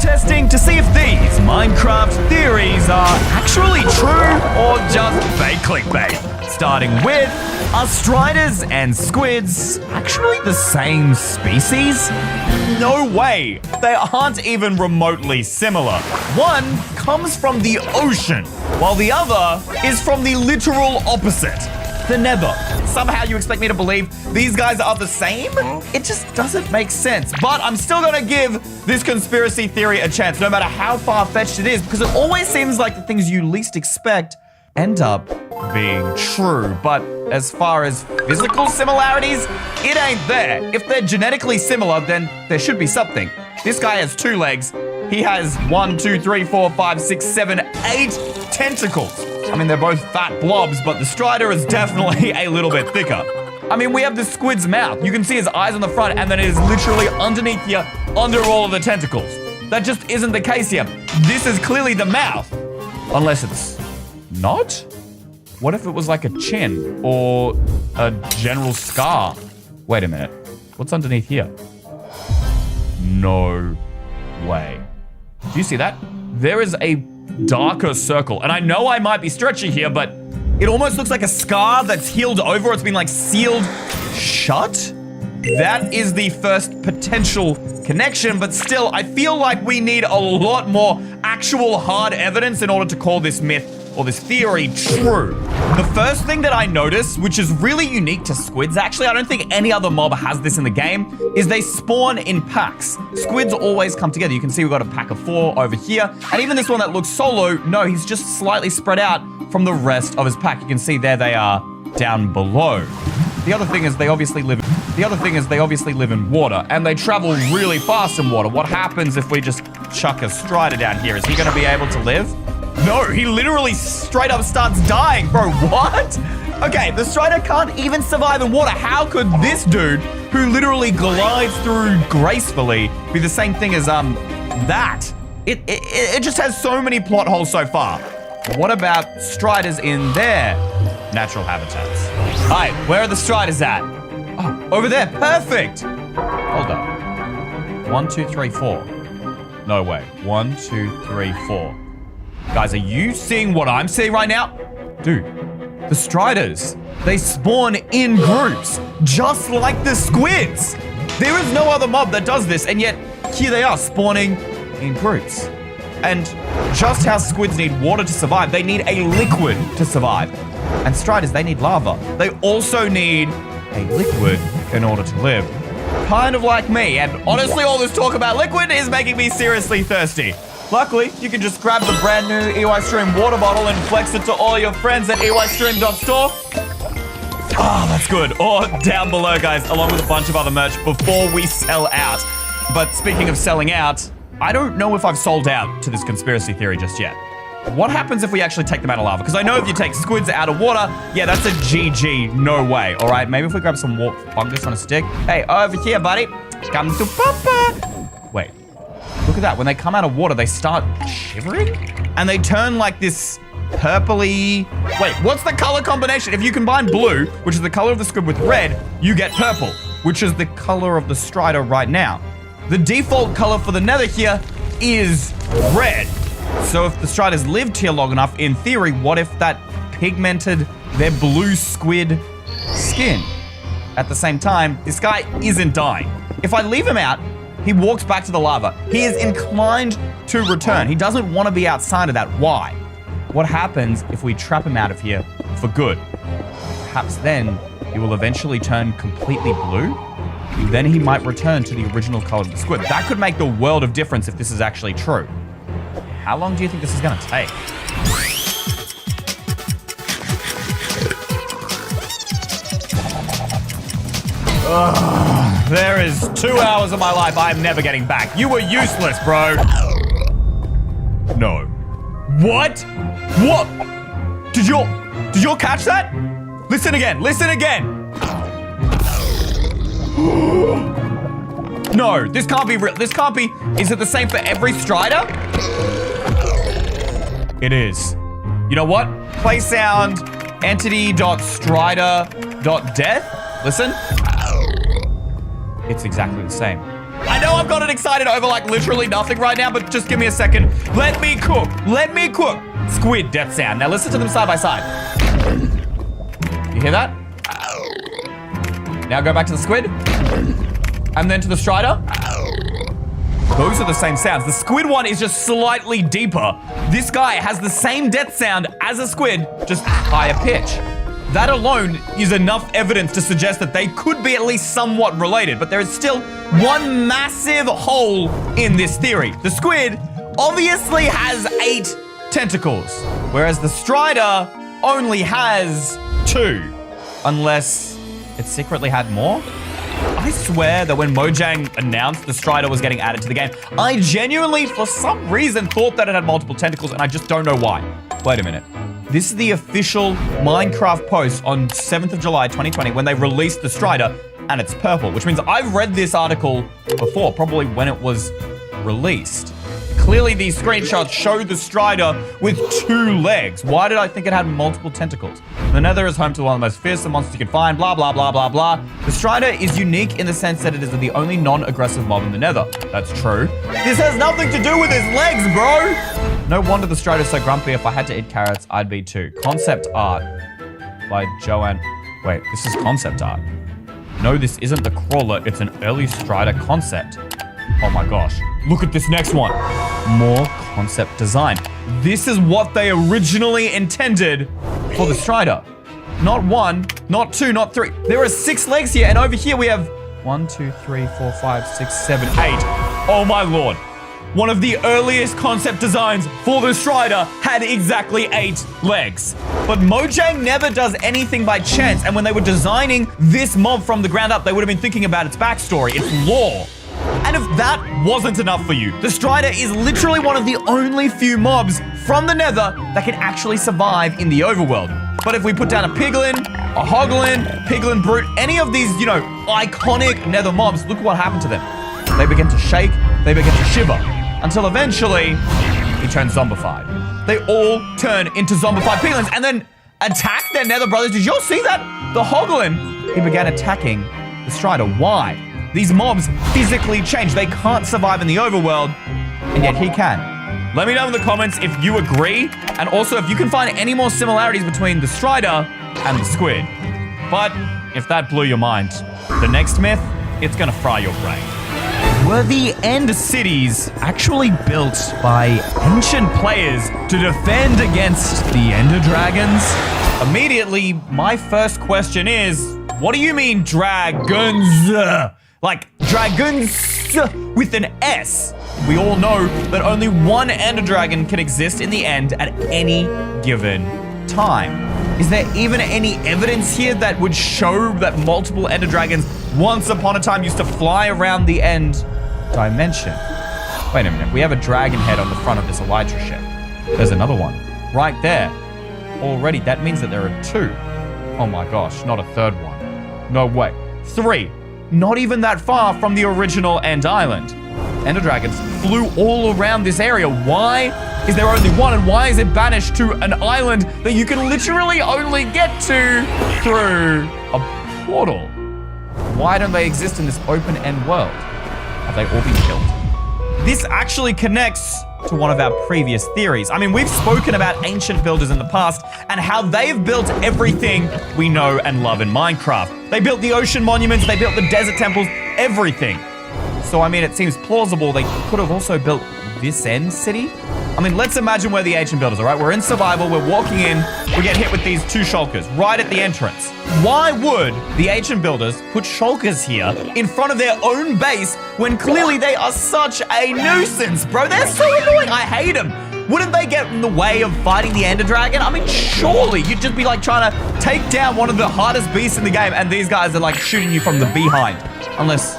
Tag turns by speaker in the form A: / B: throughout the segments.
A: testing to see if these Minecraft theories are actually true or just fake clickbait. Starting with, are striders and squids actually the same species? No way, they aren't even remotely similar. One comes from the ocean, while the other is from the literal opposite, the nether. Somehow you expect me to believe these guys are the same? It just doesn't make sense. But I'm still gonna give this conspiracy theory a chance, no matter how far-fetched it is, because it always seems like the things you least expect end up being true. But as far as physical similarities, it ain't there. If they're genetically similar, then there should be something. This guy has 2 legs. He has 1, 2, 3, 4, 5, 6, 7, 8 tentacles. I mean, they're both fat blobs, but the strider is definitely a little bit thicker. I mean, we have the squid's mouth. You can see his eyes on the front, and then it is literally underneath here, under all of the tentacles. That just isn't the case here. This is clearly the mouth. Unless it's not? What if it was like a chin or a general scar? Wait a minute. What's underneath here? No way. Do you see that? There is a darker circle. And I know I might be stretching here, but it almost looks like a scar that's healed over. It's been like sealed shut. That is the first potential connection, but still, I feel like we need a lot more actual hard evidence in order to call this myth or this theory true. The first thing that I noticed, which is really unique to squids, actually, I don't think any other mob has this in the game, is they spawn in packs. Squids always come together. You can see we've got a pack of 4 over here, and even this one that looks solo, no, he's just slightly spread out from the rest of his pack. You can see there they are down below. The other thing is they obviously live in water, and they travel really fast in water. What happens if we just chuck a strider down here? Is he gonna be able to live? No, he literally straight up starts dying, bro. What? Okay, the strider can't even survive in water. How could this dude, who literally glides through gracefully, be the same thing as that? It just has so many plot holes so far. What about striders in their natural habitats? All right, where are the striders at? Oh, over there, perfect. Hold up. 1, 2, 3, 4. No way. 1, 2, 3, 4. Guys, are you seeing what I'm seeing right now? Dude, the striders, they spawn in groups, just like the squids. There is no other mob that does this, and yet here they are spawning in groups. And just how squids need water to survive, they need a liquid to survive. And striders, they need lava. They also need a liquid in order to live. Kind of like me, and honestly, all this talk about liquid is making me seriously thirsty. Luckily, you can just grab the brand new EYstream water bottle and flex it to all your friends at EYstream.store. Ah, that's good. Or down below, guys, along with a bunch of other merch before we sell out. But speaking of selling out, I don't know if I've sold out to this conspiracy theory just yet. What happens if we actually take them out of lava? Because I know if you take squids out of water, yeah, that's a GG, no way. All right, maybe if we grab some fungus on a stick. Hey, over here, buddy. Come to Papa. Wait. Look at that. When they come out of water, they start shivering? And they turn like this purpley... Wait, what's the color combination? If you combine blue, which is the color of the squid, with red, you get purple, which is the color of the strider right now. The default color for the nether here is red. So if the striders lived here long enough, in theory, what if that pigmented their blue squid skin? At the same time, this guy isn't dying. If I leave him out, he walks back to the lava. He is inclined to return. He doesn't want to be outside of that. Why? What happens if we trap him out of here for good? Perhaps then he will eventually turn completely blue. Then he might return to the original color of the squid. That could make the world of difference if this is actually true. How long do you think this is going to take? Ugh, there is 2 hours of my life I am never getting back. You were useless, bro. No. What? What? Did you all catch that? Listen again. Listen again. No, this can't be real. This can't be. Is it the same for every strider? It is. You know what? Play sound entity.strider.death. Listen. It's exactly the same. I know I've gotten excited over like literally nothing right now, but just give me a second. Let me cook. Let me cook. Squid death sound. Now listen to them side by side. You hear that? Now go back to the squid. And then to the strider. Those are the same sounds. The squid one is just slightly deeper. This guy has the same death sound as a squid, just higher pitch. That alone is enough evidence to suggest that they could be at least somewhat related, but there is still one massive hole in this theory. The squid obviously has 8 tentacles, whereas the strider only has 2, unless it secretly had more. I swear that when Mojang announced the strider was getting added to the game, I genuinely, for some reason, thought that it had multiple tentacles, and I just don't know why. Wait a minute. This is the official Minecraft post on 7th of July, 2020, when they released the strider, and it's purple, which means I've read this article before, probably when it was released. Clearly, these screenshots show the strider with 2 legs. Why did I think it had multiple tentacles? The Nether is home to one of the most fearsome monsters you can find, blah, blah, blah, blah, blah. The strider is unique in the sense that it is the only non-aggressive mob in the Nether. That's true. This has nothing to do with his legs, bro! No wonder the strider's so grumpy. If I had to eat carrots, I'd be too. Concept art by Joanne. Wait, this is concept art. No, this isn't the crawler. It's an early strider concept. Oh my gosh. Look at this next one. More concept design. This is what they originally intended for the strider. Not 1, not 2, not 3. There are 6 legs here, and over here we have 1, 2, 3, 4, 5, 6, 7, 8. Oh my lord. One of the earliest concept designs for the strider had exactly 8 legs. But Mojang never does anything by chance, and when they were designing this mob from the ground up, they would have been thinking about its backstory, its lore. And if that wasn't enough for you, the strider is literally one of the only few mobs from the Nether that can actually survive in the overworld. But if we put down a piglin, a hoglin, piglin brute, any of these, iconic Nether mobs, look what happened to them. They begin to shake, they begin to shiver, until eventually he turns zombified. They all turn into zombified piglins and then attack their Nether brothers. Did y'all see that? The hoglin, he began attacking the strider. Why? These mobs physically change. They can't survive in the overworld, and yet he can. Let me know in the comments if you agree, and also if you can find any more similarities between the strider and the squid. But if that blew your mind, the next myth, it's gonna fry your brain. Were the End cities actually built by ancient players to defend against the Ender Dragons? Immediately, my first question is, what do you mean dragons? Like dragons with an S. We all know that only one Ender Dragon can exist in the End at any given time. Is there even any evidence here that would show that multiple Ender Dragons once upon a time used to fly around the End dimension? Wait a minute, we have a dragon head on the front of this Elytra ship. There's another one right there. Already, that means that there are 2. Oh my gosh, not a third one. No way. 3. Not even that far from the original End Island. Ender Dragons flew all around this area. Why is there only one, and why is it banished to an island that you can literally only get to through a portal? Why don't they exist in this open end world? Have they all been killed? This actually connects to one of our previous theories. I mean, we've spoken about ancient builders in the past and how they've built everything we know and love in Minecraft. They built the ocean monuments, they built the desert temples, everything. So, I mean, it seems plausible they could have also built this End city. I mean, let's imagine we're the ancient builders, all right? We're in survival, we're walking in, we get hit with these 2 shulkers right at the entrance. Why would the ancient builders put shulkers here in front of their own base when clearly they are such a nuisance, bro? They're so annoying, I hate them. Wouldn't they get in the way of fighting the Ender Dragon? I mean, surely you'd just be like trying to take down one of the hardest beasts in the game, and these guys are like shooting you from the behind. Unless,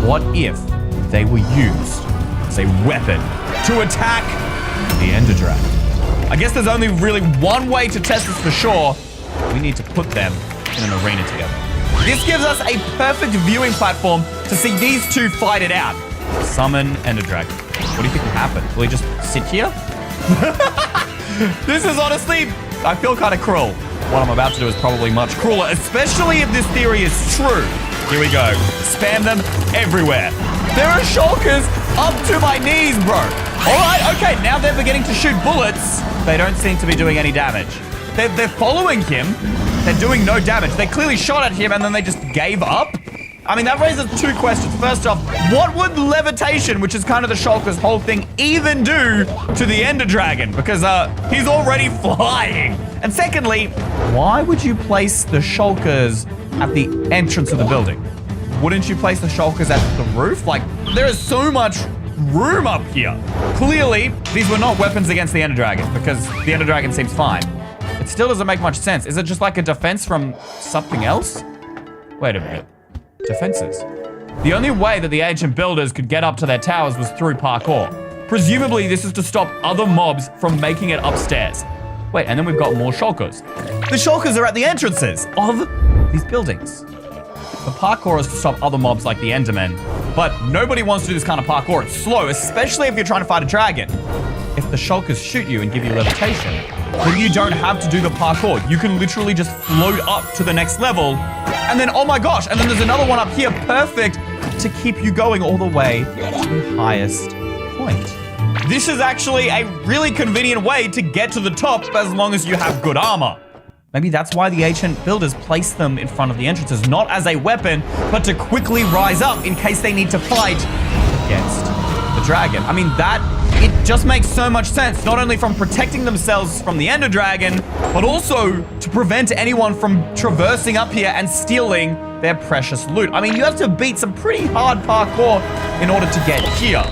A: what if they were used as a weapon to attack the Ender Dragon? I guess there's only really one way to test this for sure. We need to put them in an arena together. This gives us a perfect viewing platform to see these 2 fight it out. Summon Ender Dragon. What do you think will happen? Will he just sit here? This is honestly, I feel kind of cruel. What I'm about to do is probably much crueler, especially if this theory is true. Here we go. Spam them everywhere. There are shulkers up to my knees, bro. All right, okay, now they're beginning to shoot bullets. They don't seem to be doing any damage. They're following him. They're doing no damage. They clearly shot at him and then they just gave up. I mean, that raises two questions. First off, what would levitation, which is kind of the shulker's whole thing, even do to the Ender Dragon? Because he's already flying. And secondly, why would you place the shulkers at the entrance of the building? Wouldn't you place the shulkers at the roof? Like, there is so much room up here. Clearly, these were not weapons against the Ender Dragon because the Ender Dragon seems fine. It still doesn't make much sense. Is it just like a defense from something else? Wait a minute. Defenses. The only way that the ancient builders could get up to their towers was through parkour. Presumably, this is to stop other mobs from making it upstairs. Wait, and then we've got more shulkers. The shulkers are at the entrances of these buildings. The parkour is to stop other mobs like the Endermen, but nobody wants to do this kind of parkour. It's slow, especially if you're trying to fight a dragon. If the shulkers shoot you and give you levitation, then you don't have to do the parkour. You can literally just float up to the next level, and then, oh my gosh, and then there's another one up here, perfect to keep you going all the way to the highest point. This is actually a really convenient way to get to the top as long as you have good armor. Maybe that's why the ancient builders placed them in front of the entrances, not as a weapon, but to quickly rise up in case they need to fight against the dragon. I mean, it just makes so much sense, not only from protecting themselves from the Ender Dragon, but also to prevent anyone from traversing up here and stealing their precious loot. I mean, you have to beat some pretty hard parkour in order to get here,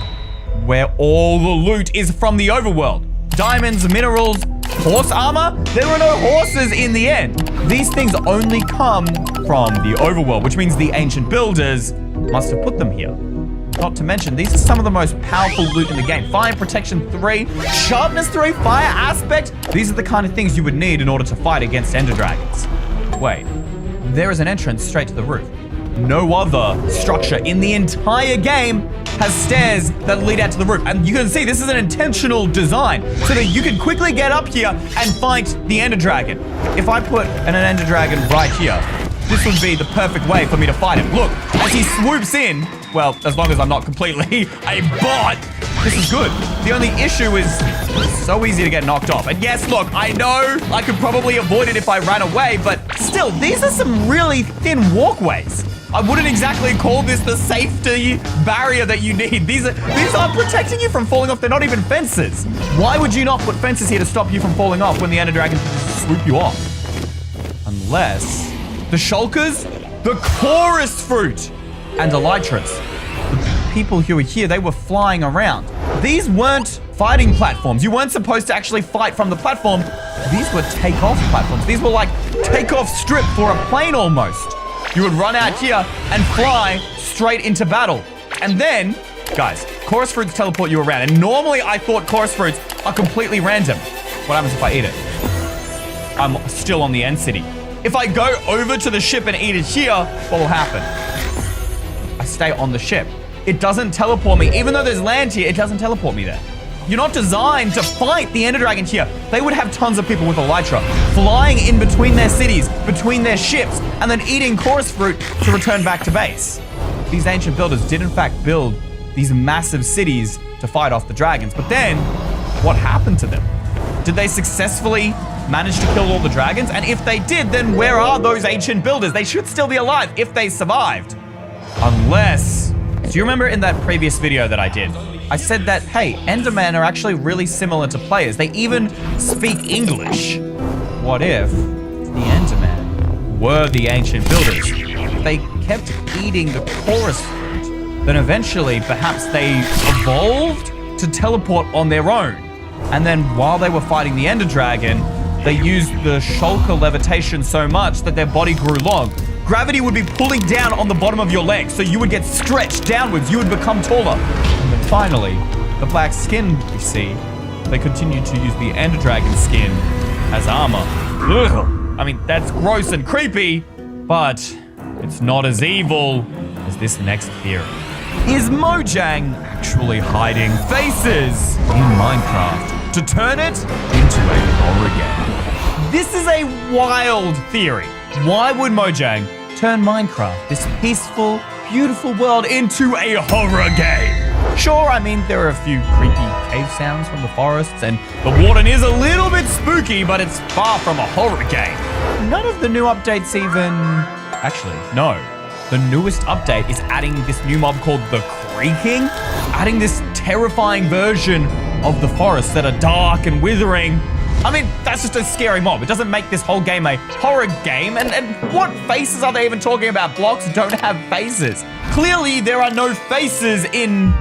A: where all the loot is from the overworld. Diamonds, minerals, horse armor? There are no horses in the end. These things only come from the overworld, which means the ancient builders must have put them here. Not to mention, these are some of the most powerful loot in the game. Fire protection 3, sharpness 3, fire aspect. These are the kind of things you would need in order to fight against Ender Dragons. Wait, there is an entrance straight to the roof. No other structure in the entire game has stairs that lead out to the roof. And you can see this is an intentional design so that you can quickly get up here and fight the Ender Dragon. If I put an Ender Dragon right here, this would be the perfect way for me to fight him. Look, as he swoops in, well, as long as I'm not completely a bot, this is good. The only issue is it's so easy to get knocked off. And yes, look, I know I could probably avoid it if I ran away, but still, these are some really thin walkways. I wouldn't exactly call this the safety barrier that you need. These aren't protecting you from falling off. They're not even fences. Why would you not put fences here to stop you from falling off when the Ender Dragon swoop you off? Unless the shulkers, the chorus fruit, and elytras. The people who were here, they were flying around. These weren't fighting platforms. You weren't supposed to actually fight from the platform. These were takeoff platforms. These were like takeoff strip for a plane almost. You would run out here and fly straight into battle. And then, guys, chorus fruits teleport you around. And normally I thought chorus fruits are completely random. What happens if I eat it? I'm still on the end city. If I go over to the ship and eat it here, what will happen? I stay on the ship. It doesn't teleport me. Even though there's land here, it doesn't teleport me there. You're not designed to fight the Ender Dragon here. They would have tons of people with elytra flying in between their cities, between their ships, and then eating chorus fruit to return back to base. These ancient builders did in fact build these massive cities to fight off the dragons. But then, what happened to them? Did they successfully manage to kill all the dragons? And if they did, then where are those ancient builders? They should still be alive if they survived. Unless... Do you remember in that previous video that I did? I said that, hey, Endermen are actually really similar to players. They even speak English. What if the Endermen were the ancient builders? They kept eating the chorus fruit. Then eventually, perhaps they evolved to teleport on their own. And then while they were fighting the Ender Dragon, they used the shulker levitation so much that their body grew long. Gravity would be pulling down on the bottom of your legs, so you would get stretched downwards, you would become taller. And then finally, the black skin we see, they continue to use the Ender Dragon skin as armor. Ugh. I mean, that's gross and creepy, but it's not as evil as this next theory. Is Mojang actually hiding faces in Minecraft to turn it into a horror game? This is a wild theory. Why would Mojang turn Minecraft, this peaceful, beautiful world, into a horror game. Sure, I mean, there are a few creepy cave sounds from the forests, and the warden is a little bit spooky, but it's far from a horror game. None of the new updates even... Actually, no. The newest update is adding this new mob called the Creaking, adding this terrifying version of the forests that are dark and withering. I mean, that's just a scary mob. It doesn't make this whole game a horror game. And what faces are they even talking about? Blocks don't have faces. Clearly, there are no faces in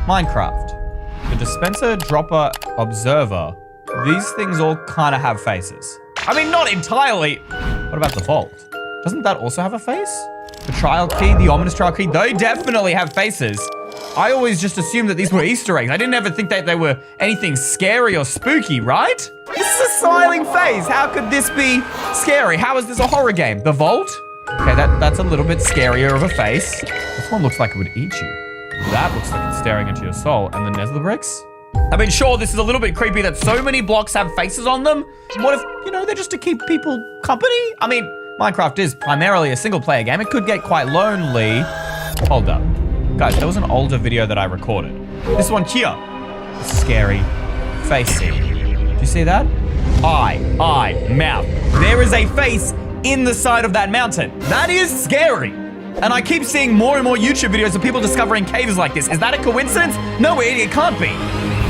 A: Minecraft. The dispenser, dropper, observer. These things all kind of have faces. I mean, not entirely. What about the vault? Doesn't that also have a face? The trial key, the ominous trial key, they definitely have faces. I always just assumed that these were Easter eggs. I didn't ever think that they were anything scary or spooky, right? This is a smiling face. How could this be scary? How is this a horror game? The vault? Okay, that's a little bit scarier of a face. This one looks like it would eat you. That looks like it's staring into your soul. And the Nether bricks? I mean, sure, this is a little bit creepy that so many blocks have faces on them. What if, you know, they're just to keep people company? I mean, Minecraft is primarily a single player game. It could get quite lonely. Hold up. Guys, there was an older video that I recorded. This one here. Scary facey. Do you see that? Eye, mouth. There is a face in the side of that mountain. That is scary. And I keep seeing more and more YouTube videos of people discovering caves like this. Is that a coincidence? No, it can't be.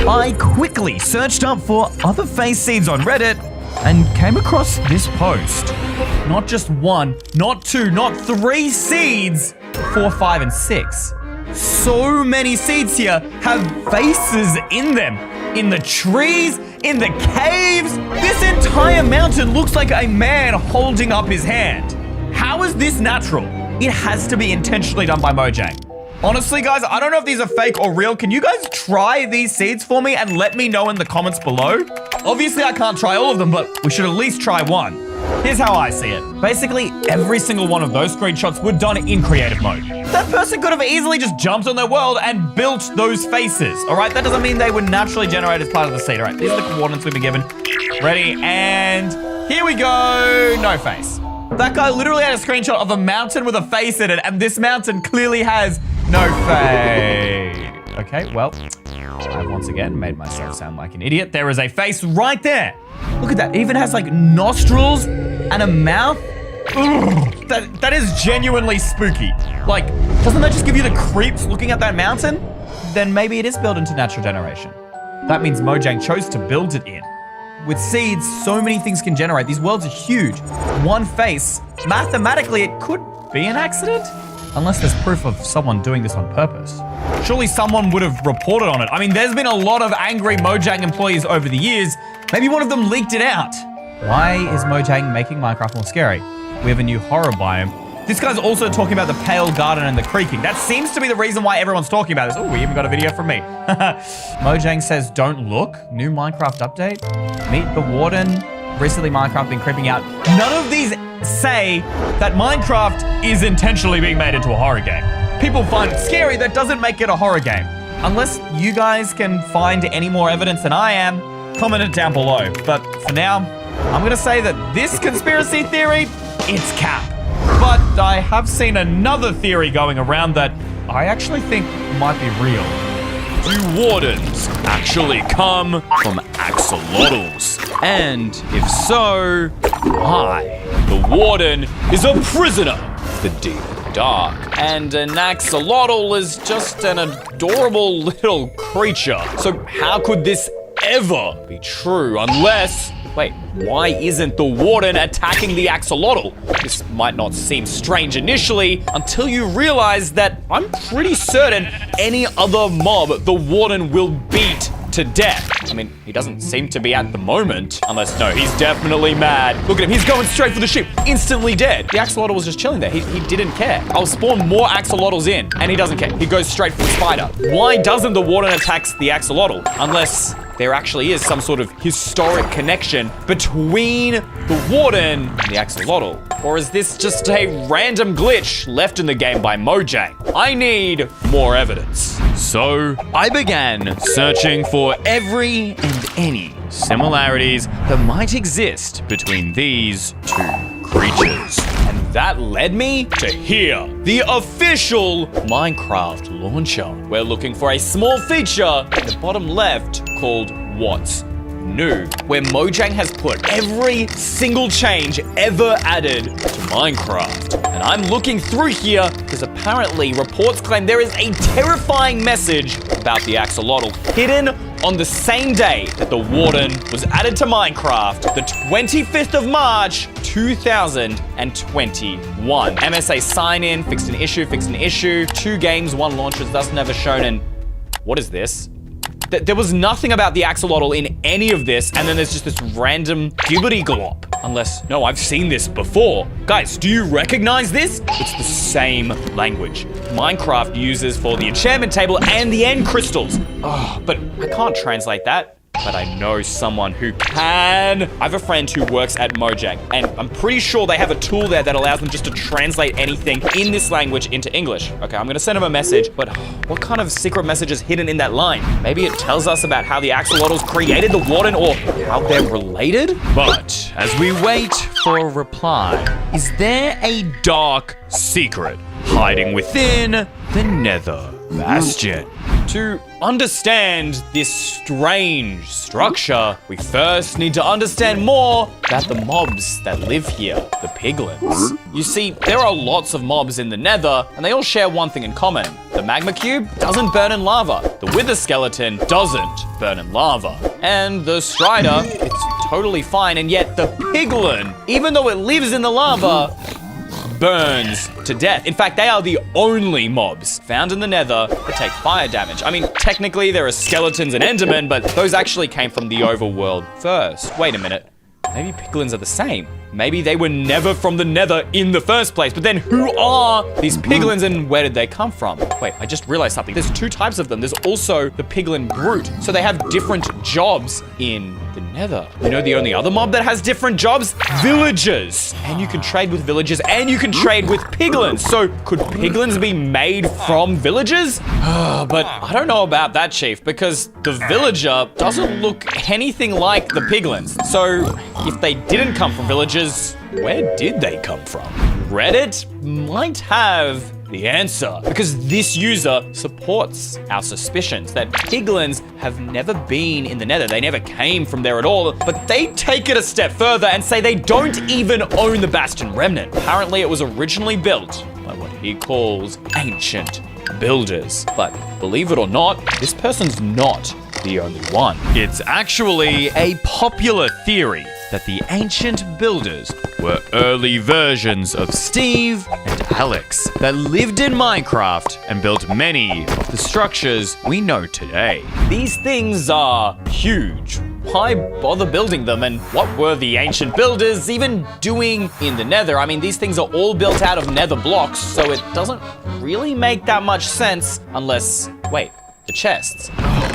A: I quickly searched up for other face seeds on Reddit and came across this post. Not just one, not two, not three seeds, 4, 5, and 6. So many seeds here have faces in them. In the trees, in the caves. This entire mountain looks like a man holding up his hand. How is this natural? It has to be intentionally done by Mojang. Honestly, guys, I don't know if these are fake or real. Can you guys try these seeds for me and let me know in the comments below? Obviously, I can't try all of them, but we should at least try one. Here's how I see it. Basically, every single one of those screenshots were done in creative mode. That person could have easily just jumped on their world and built those faces, all right? That doesn't mean they were naturally generated as part of the seed, all right? These are the coordinates we've been given. Ready, and here we go. No face. That guy literally had a screenshot of a mountain with a face in it, and this mountain clearly has no face. Okay, well, I've once again made myself sound like an idiot. There is a face right there. Look at that. It even has like nostrils and a mouth. Ugh, that is genuinely spooky. Like, doesn't that just give you the creeps looking at that mountain? Then maybe it is built into natural generation. That means Mojang chose to build it in. With seeds, so many things can generate. These worlds are huge. One face, mathematically, it could be an accident. Unless there's proof of someone doing this on purpose. Surely someone would have reported on it. I mean, there's been a lot of angry Mojang employees over the years. Maybe one of them leaked it out. Why is Mojang making Minecraft more scary? We have a new horror biome. This guy's also talking about the Pale Garden and the Creaking. That seems to be the reason why everyone's talking about this. Oh, we even got a video from me. Mojang says, don't look. New Minecraft update. Meet the Warden. Recently, Minecraft been creeping out. None of these say that Minecraft is intentionally being made into a horror game. People find it scary. That doesn't make it a horror game. Unless you guys can find any more evidence than I am, comment it down below. But for now, I'm going to say that this conspiracy theory, it's cap. But I have seen another theory going around that I actually think might be real.
B: Do wardens actually come from axolotls? And if so, why? The warden is a prisoner of the deep dark, and an axolotl is just an adorable little creature. So how could this ever be true unless... Wait, why isn't the warden attacking the axolotl? This might not seem strange initially until you realize that I'm pretty certain any other mob the warden will beat to death. I mean, he doesn't seem to be at the moment. Unless, no, he's definitely mad. Look at him, he's going straight for the ship. Instantly dead. The axolotl was just chilling there. He didn't care. I'll spawn more axolotls in, and he doesn't care. He goes straight for the spider. Why doesn't the warden attack the axolotl? Unless there actually is some sort of historic connection between the warden and the axolotl. Or is this just a random glitch left in the game by Mojang? I need more evidence. So I began searching for every and any similarities that might exist between these two creatures. And that led me to here, the official Minecraft launcher. We're looking for a small feature in the bottom left called What's New, where Mojang has put every single change ever added to Minecraft. And I'm looking through here because apparently reports claim there is a terrifying message about the axolotl hidden on the same day that the Warden was added to Minecraft, the 25th of March, 2021. MSA sign-in, fixed an issue, 2 games, 1 launches, thus never shown, and what is this? There was nothing about the axolotl in any of this, and then there's just this random gibbity glop. Unless, no, I've seen this before. Guys, do you recognize this? It's the same language Minecraft uses for the enchantment table and the end crystals. Oh, but I can't translate that. But I know someone who can. I have a friend who works at Mojang, and I'm pretty sure they have a tool there that allows them just to translate anything in this language into English. Okay, I'm gonna send him a message, but what kind of secret message is hidden in that line? Maybe it tells us about how the axolotls created the Warden or how they're related? But as we wait for a reply, is there a dark secret hiding within the Nether Bastion? To understand this strange structure, we first need to understand more about the mobs that live here, the piglins. You see, there are lots of mobs in the Nether, and they all share one thing in common. The magma cube doesn't burn in lava. The wither skeleton doesn't burn in lava. And the strider, it's totally fine, and yet the piglin, even though it lives in the lava, burns to death. In fact, they are the only mobs found in the Nether that take fire damage. I mean, technically there are skeletons and endermen, but those actually came from the overworld first. Wait a minute. Maybe piglins are the same. Maybe they were never from the Nether in the first place, but then who are these piglins and where did they come from? Wait, I just realized something. There's 2 types of them. There's also the piglin brute. So they have different jobs in the Nether. You know the only other mob that has different jobs? Villagers. And you can trade with villagers and you can trade with piglins. So could piglins be made from villagers? But I don't know about that, Chief, because the villager doesn't look anything like the piglins. So if they didn't come from villagers, where did they come from? Reddit might have the answer, because this user supports our suspicions that piglins have never been in the Nether. They never came from there at all, but they take it a step further and say they don't even own the Bastion Remnant. Apparently it was originally built by what he calls ancient builders. But believe it or not, this person's not the only one. It's actually a popular theory that the ancient builders were early versions of Steve and Alex that lived in Minecraft and built many of the structures we know today. These things are huge. Why bother building them, and what were the ancient builders even doing in the Nether? I mean, these things are all built out of Nether blocks, so it doesn't really make that much sense unless, wait, the chests.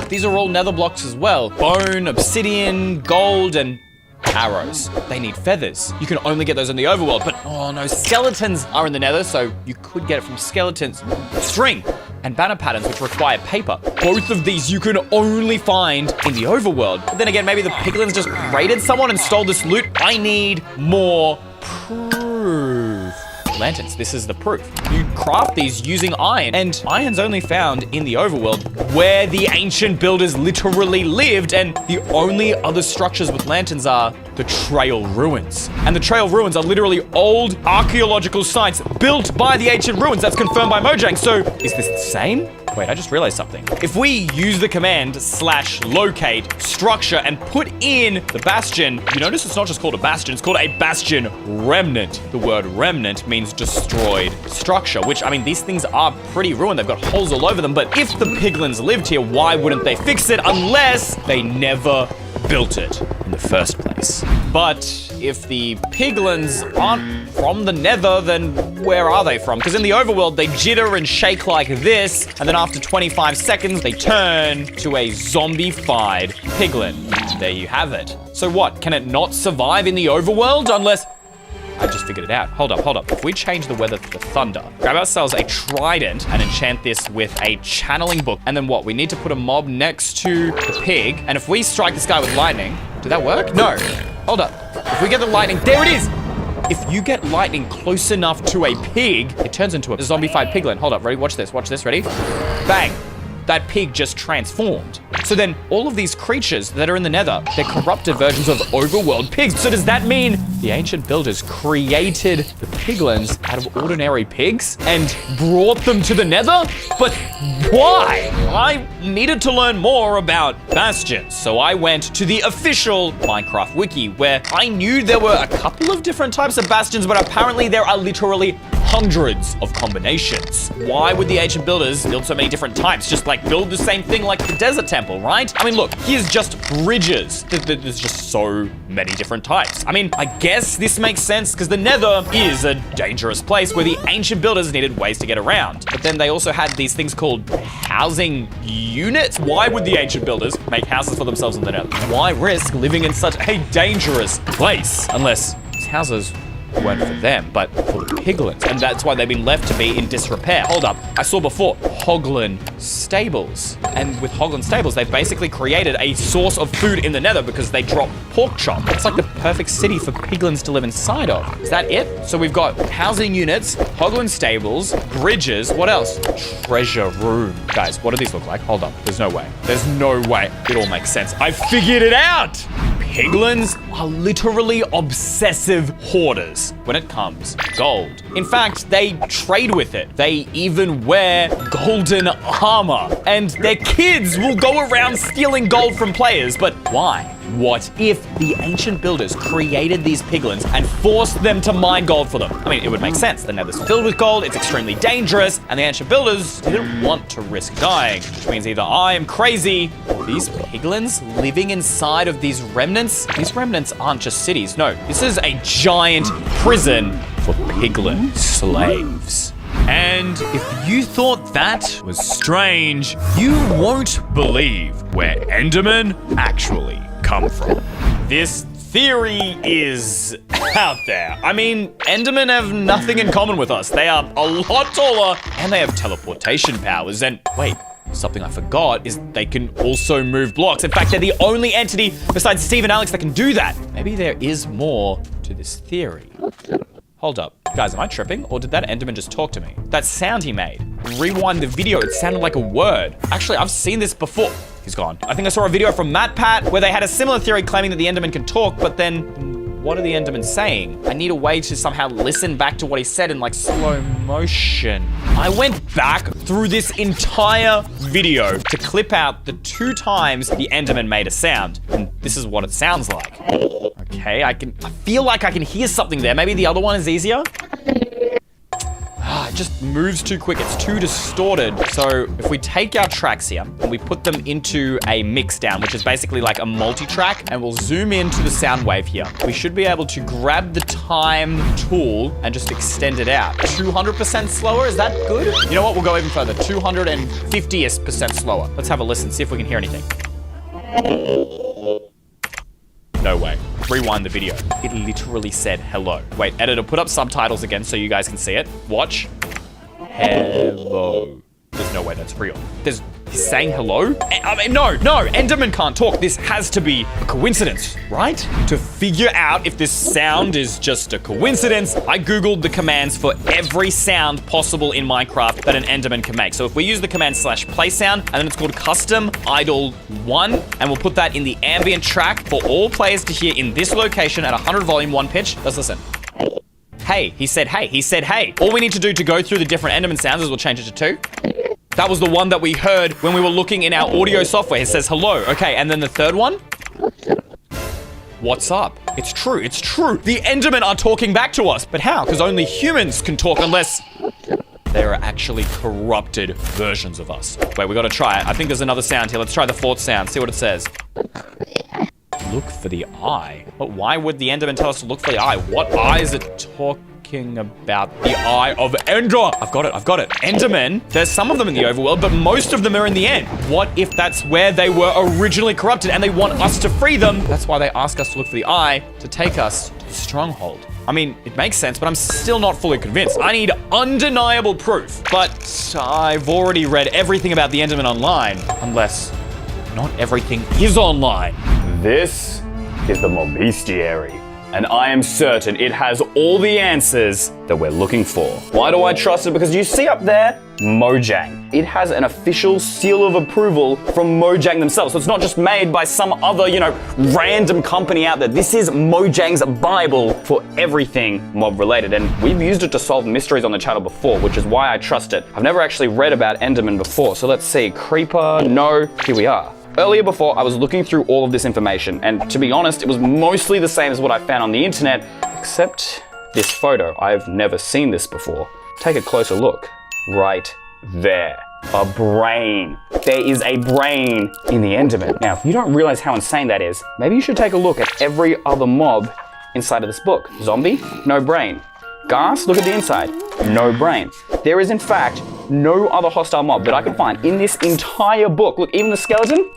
B: These are all Nether blocks as well. Bone, obsidian, gold, and arrows. They need feathers. You can only get those in the overworld, but oh no, skeletons are in the Nether, so you could get it from skeletons. String and banner patterns, which require paper. Both of these you can only find in the overworld. But then again, maybe the piglins just raided someone and stole this loot. I need more proof. Lanterns, this is the proof. You craft these using iron, and iron's only found in the overworld where the ancient builders literally lived, and the only other structures with lanterns are the Trail Ruins. And the Trail Ruins are literally old archaeological sites built by the ancient ruins. That's confirmed by Mojang. So is this the same? Wait, I just realized something. If we use the command /locate structure and put in the bastion, you notice it's not just called a bastion, it's called a bastion remnant. The word remnant means destroyed structure, which, I mean, these things are pretty ruined. They've got holes all over them, but if the piglins lived here, why wouldn't they fix it unless they never built it in the first place? But if the piglins aren't from the Nether, then where are they from? Because in the overworld, they jitter and shake like this, and then after 25 seconds, they turn to a zombie-fied piglin. There you have it. So what, can it not survive in the overworld unless... I just figured it out. Hold up. If we change the weather to thunder, grab ourselves a trident and enchant this with a channeling book, and then what? We need to put a mob next to the pig, and if we strike this guy with lightning, did that work? No. Hold up. If we get the lightning, there it is! if you get lightning close enough to a pig, it turns into a zombified piglin. Hold up, ready? Watch this, ready? Bang. That pig just transformed. So then all of these creatures that are in the nether, they're corrupted versions of overworld pigs. So does that mean the ancient builders created the piglins out of ordinary pigs and brought them to the nether? But why? I needed to learn more about bastions. So I went to the official Minecraft wiki where I knew there were a couple of different types of bastions, but apparently there are literally hundreds of combinations. Why would the ancient builders build so many different types? Just like build the same thing like the desert temple, right? I mean, look, here's just bridges. There's just so many different types. I mean, I guess this makes sense because the nether is a dangerous place where the ancient builders needed ways to get around. But then they also had these things called housing units. Why would the ancient builders make houses for themselves in the nether? Why risk living in such a dangerous place? Unless these houses weren't for them, but for the piglins. And that's why they've been left to be in disrepair. Hold up, I saw before, Hoglin Stables. And with Hoglin Stables, they've basically created a source of food in the nether because they drop pork chop. It's like the perfect city for piglins to live inside of. Is that it? So we've got housing units, Hoglin Stables, bridges, what else? Treasure room. Guys, what do these look like? Hold up, there's no way. There's no way. It all makes sense. I figured it out! Piglins are literally obsessive hoarders when it comes to gold. In fact, they trade with it. They even wear golden armor. And their kids will go around stealing gold from players. But why? What if the ancient builders created these piglins and forced them to mine gold for them? I mean, it would make sense. The nether's filled with gold, it's extremely dangerous, and the ancient builders didn't want to risk dying, which means either I am crazy or these piglins living inside of these remnants aren't just cities. No, this is a giant prison for piglin slaves. And if you thought that was strange, you won't believe where Endermen actually come from. This theory is out there. I mean, Endermen have nothing in common with us. They are a lot taller and they have teleportation powers. And wait, something I forgot is they can also move blocks. In fact, they're the only entity besides Steve and Alex that can do that. Maybe there is more to this theory. Hold up. Guys, am I tripping? Or did that Enderman just talk to me? That sound he made. Rewind the video, it sounded like a word. Actually, I've seen this before. He's gone. I think I saw a video from MatPat where they had a similar theory claiming that the Enderman can talk, but then what are the Endermen saying? I need a way to somehow listen back to what he said in like slow motion. I went back through this entire video to clip out the 2 times the Enderman made a sound. And this is what it sounds like. Okay, I feel like I can hear something there. Maybe the other one is easier. It just moves too quick. It's too distorted. So if we take our tracks here and we put them into a mix down, which is basically like a multi-track, and we'll zoom into the sound wave here, we should be able to grab the time tool and just extend it out. 200% slower, is that good? You know what, we'll go even further. 250% slower. Let's have a listen, see if we can hear anything. No way. Rewind the video. It literally said hello. Wait, editor, put up subtitles again so you guys can see it. Watch. Hello. There's no way that's real. He's saying hello? I mean, no, Enderman can't talk. This has to be a coincidence, right? To figure out if this sound is just a coincidence, I Googled the commands for every sound possible in Minecraft that an Enderman can make. So if we use the command /play sound, and then it's called custom idle 1, and we'll put that in the ambient track for all players to hear in this location at 100 volume, 1 pitch. Let's listen. Hey, he said hey, he said hey. All we need to do to go through the different Enderman sounds is we'll change it to 2. That was the one that we heard when we were looking in our audio software. It says hello. Okay, and then the third one? What's up? It's true, it's true. The Endermen are talking back to us. But how? Because only humans can talk unless they are actually corrupted versions of us. Wait, we gotta try it. I think there's another sound here. Let's try the 4th sound, see what it says. Look for the eye. But why would the Enderman tell us to look for the eye? What eye is it talking about? The eye of Ender. I've got it. Endermen, there's some of them in the overworld, but most of them are in the end. What if that's where they were originally corrupted and they want us to free them? That's why they ask us to look for the eye to take us to the stronghold. I mean, it makes sense, but I'm still not fully convinced. I need undeniable proof. But I've already read everything about the Enderman online, unless not everything is online.
C: This is the monastery.
B: and I am certain it has all the answers that we're looking for. Why do I trust it? Because you see up there, Mojang. It has an official seal of approval from Mojang themselves. So it's not just made by some other, random company out there. This is Mojang's Bible for everything mob related. And we've used it to solve mysteries on the channel before, which is why I trust it. I've never actually read about Enderman before. So let's see, Creeper, no, here we are. Earlier before, I was looking through all of this information, and to be honest, it was mostly the same as what I found on the internet, except this photo. I've never seen this before. Take a closer look. Right there. A brain. There is a brain in the Enderman. Now, if you don't realize how insane that is, maybe you should take a look at every other mob inside of this book. Zombie? No brain. Ghast? Look at the inside. No brain. There is, in fact, no other hostile mob that I could find in this entire book. Look, even the skeleton?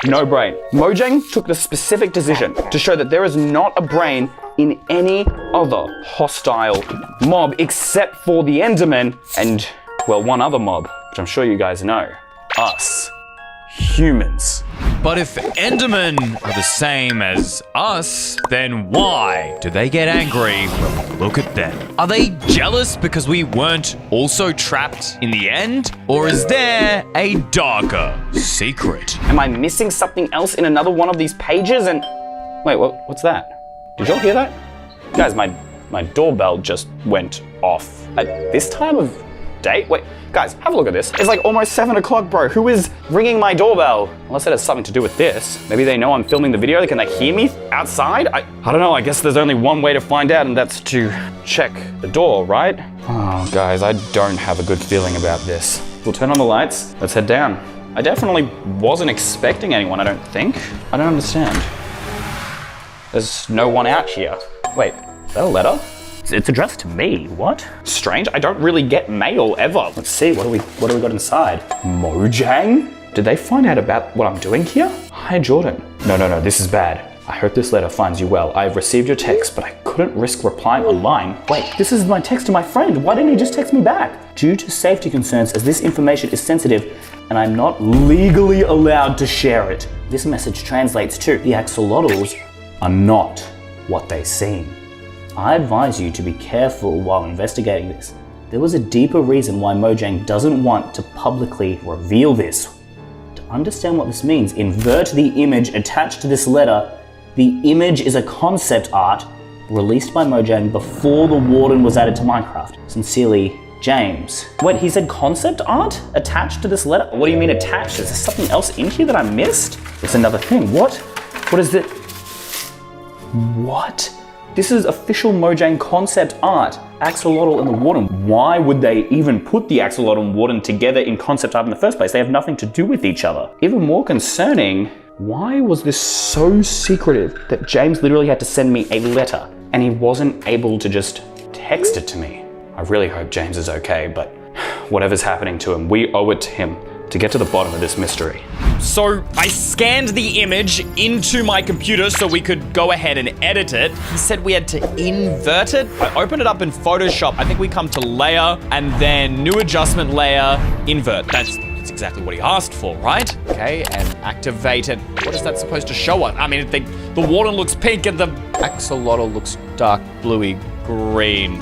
B: No brain. Mojang took the specific decision to show that there is not a brain in any other hostile mob except for the Enderman and, well, one other mob, which I'm sure you guys know. Us. Humans.
A: But if Endermen are the same as us, then why do they get angry when we look at them? Are they jealous because we weren't also trapped in the end? Or is there a darker secret?
B: Am I missing something else in another one of these pages? And wait, what's that? Did y'all hear that? Guys, my doorbell just went off at this time of day. Wait, guys, have a look at this. It's like almost 7 o'clock, bro. Who is ringing my doorbell? Unless it has something to do with this. Maybe they know I'm filming the video. Can they hear me outside? I don't know. I guess there's only one way to find out, and that's to check the door, right? Oh, guys, I don't have a good feeling about this. We'll turn on the lights. Let's head down. I definitely wasn't expecting anyone, I don't think. I don't understand. There's no one out here. Wait, is that a letter? It's addressed to me. What? Strange. I don't really get mail ever. Let's see. What do we got inside? Mojang? Did they find out about what I'm doing here? Hi, Jordan. No. This is bad. I hope this letter finds you well. I have received your text, but I couldn't risk replying online. Wait, this is my text to my friend. Why didn't he just text me back? Due to safety concerns, as this information is sensitive, and I'm not legally allowed to share it. This message translates to the axolotls are not what they seem. I advise you to be careful while investigating this. There was a deeper reason why Mojang doesn't want to publicly reveal this. To understand what this means, invert the image attached to this letter. The image is a concept art released by Mojang before the Warden was added to Minecraft. Sincerely, James. Wait, he said concept art attached to this letter? What do you mean attached? Is there something else in here that I missed? It's another thing. What? What is it? What? This is official Mojang concept art. Axolotl and the Warden. Why would they even put the Axolotl and Warden together in concept art in the first place? They have nothing to do with each other. Even more concerning, why was this so secretive that James literally had to send me a letter and he wasn't able to just text it to me? I really hope James is okay, but whatever's happening to him, we owe it to him to get to the bottom of this mystery.
A: So I scanned the image into my computer so we could go ahead and edit it. He said we had to invert it. I opened it up in Photoshop. I think we come to layer and then new adjustment layer, invert. That's exactly what he asked for, right? Okay, and activate it. What is that supposed to show us? I mean, the Warden looks pink and the Axolotl looks dark bluey green.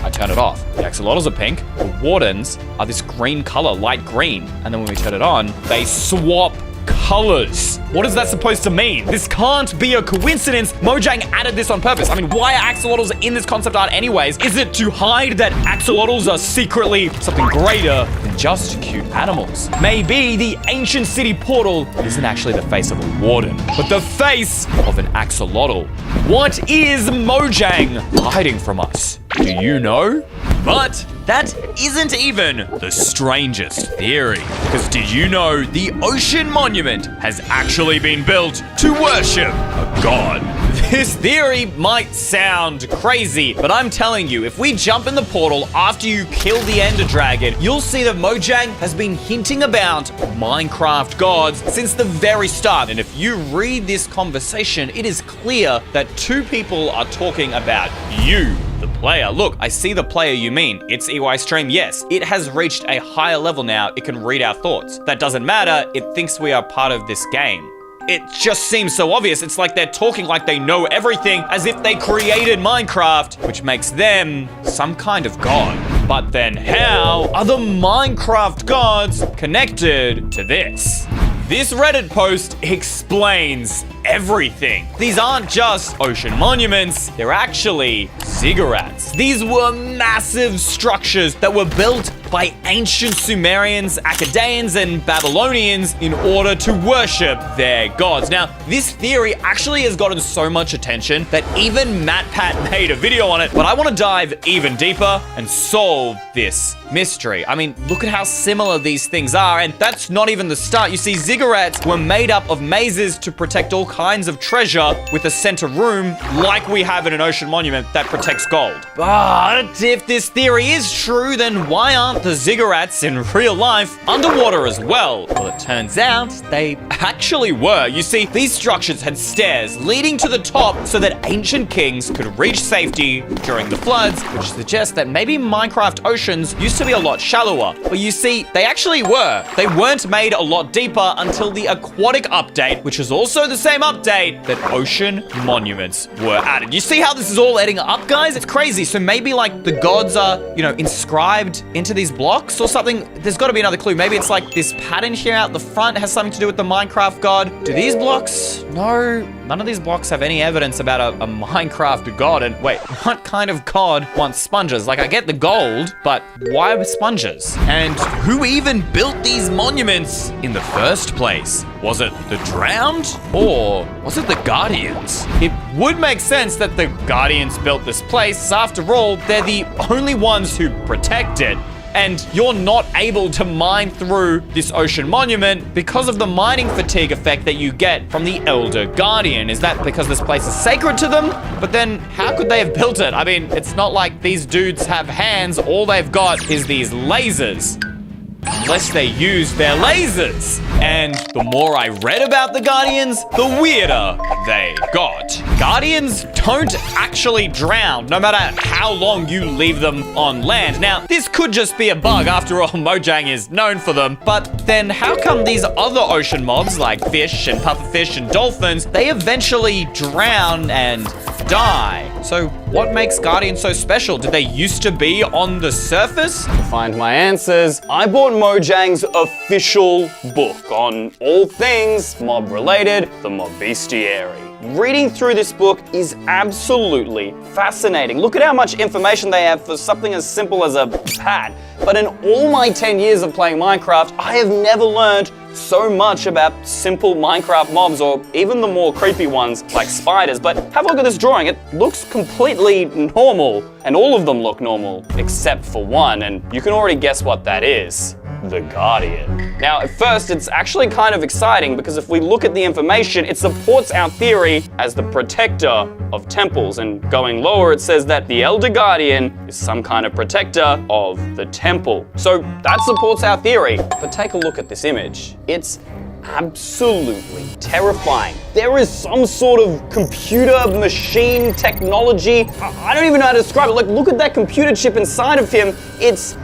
A: I turn it off. The axolotls are pink. The wardens are this green color, light green. And then when we turn it on, they swap colors. What is that supposed to mean? This can't be a coincidence. Mojang added this on purpose. I mean, why are axolotls in this concept art anyways? Is it to hide that axolotls are secretly something greater than just cute animals? Maybe the ancient city portal isn't actually the face of a warden, but the face of an axolotl. What is Mojang hiding from us? Do you know? But that isn't even the strangest theory. Because did you know the Ocean Monument has actually been built to worship a god? This theory might sound crazy, but I'm telling you, if we jump in the portal after you kill the Ender Dragon, you'll see that Mojang has been hinting about Minecraft gods since the very start. And if you read this conversation, it is clear that two people are talking about you, the player. Look, I see the player you mean. It's EYstream, yes. It has reached a higher level now. It can read our thoughts. That doesn't matter. It thinks we are part of this game.
B: it just seems so obvious. It's like they're talking like they know everything, as if they created Minecraft, which makes them some kind of god. But then how are the Minecraft gods connected to this? This Reddit post explains everything. These aren't just ocean monuments, they're actually ziggurats. These were massive structures that were built by ancient Sumerians, Akkadians, and Babylonians in order to worship their gods. Now, this theory actually has gotten so much attention that even MatPat made a video on it, but I want to dive even deeper and solve this mystery. I mean, look at how similar these things are, and that's not even the start. You see, ziggurats were made up of mazes to protect all kinds of treasure with a center room like we have in an ocean monument that protects gold. But if this theory is true, then why aren't the ziggurats in real life underwater as well? Well, it turns out they actually were. You see, these structures had stairs leading to the top so that ancient kings could reach safety during the floods, which suggests that maybe Minecraft oceans used to be a lot shallower. But you see, they actually were. They weren't made a lot deeper until the aquatic update, which is also the same update that ocean monuments were added. You see how this is all adding up, guys? It's crazy. So maybe like the gods are, inscribed into these blocks or something. There's got to be another clue. Maybe it's like this pattern here out the front has something to do with the Minecraft god. Do these blocks? No, none of these blocks have any evidence about a Minecraft god. And wait, what kind of god wants sponges? Like, I get the gold, but why sponges? And who even built these monuments in the first place? Was it the drowned, or was it the Guardians? It would make sense that the Guardians built this place. After all, they're the only ones who protect it. And you're not able to mine through this ocean monument because of the mining fatigue effect that you get from the Elder Guardian. Is that because this place is sacred to them? But then how could they have built it? I mean, it's not like these dudes have hands. All they've got is these lasers. Unless they use their lasers. And the more I read about the Guardians, the weirder they got. Guardians don't actually drown, no matter how long you leave them on land. Now, this could just be a bug. After all, Mojang is known for them. But then how come these other ocean mobs, like fish and pufferfish and dolphins, they eventually drown and die? So what makes Guardians so special? Did they used to be on the surface?
C: To find my answers, I bought Mojang's official book on all things mob related, the Mob Bestiary. Reading through this book is absolutely fascinating. Look at how much information they have for something as simple as a pad. But in all my 10 years of playing Minecraft, I have never learned so much about simple Minecraft mobs, or even the more creepy ones like spiders. But have a look at this drawing. It looks completely normal, and all of them look normal except for one, and you can already guess what that is. The Guardian. Now, at first, it's actually kind of exciting because if we look at the information, it supports our theory as the protector of temples. And going lower, it says that the Elder Guardian is some kind of protector of the temple. So that supports our theory. But take a look at this image. It's absolutely terrifying. There is some sort of computer machine technology. I don't even know how to describe it. Like, look at that computer chip inside of him. It's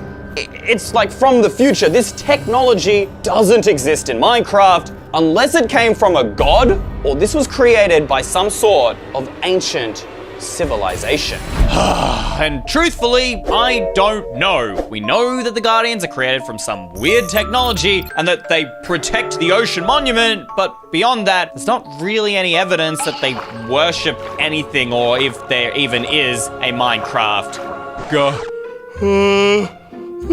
C: like from the future. This technology doesn't exist in Minecraft unless it came from a god or this was created by some sort of ancient civilization.
B: And truthfully, I don't know. We know that the Guardians are created from some weird technology and that they protect the ocean monument, but beyond that, there's not really any evidence that they worship anything or if there even is a Minecraft god.